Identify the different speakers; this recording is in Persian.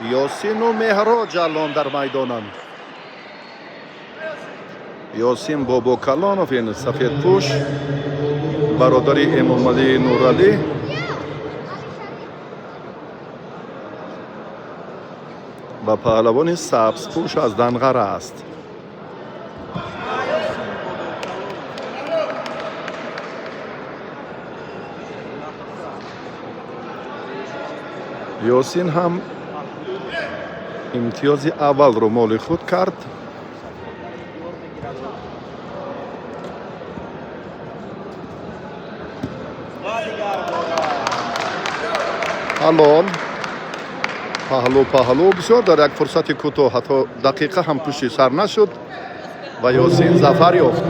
Speaker 1: یاسین و مهراد جلان در میدانند. یاسین بابا کلانوف، این سفید پوش برادر امامعلی نورعلی. و پهلوان سبز پوش از دنقره است. یاسین هم امتیاز اول رو مال خود کرد. الان پهلو بسیار در یک فرصت کوتاه، حتی دقیقه هم پشت سر نشد و یاسین ظفر یافت.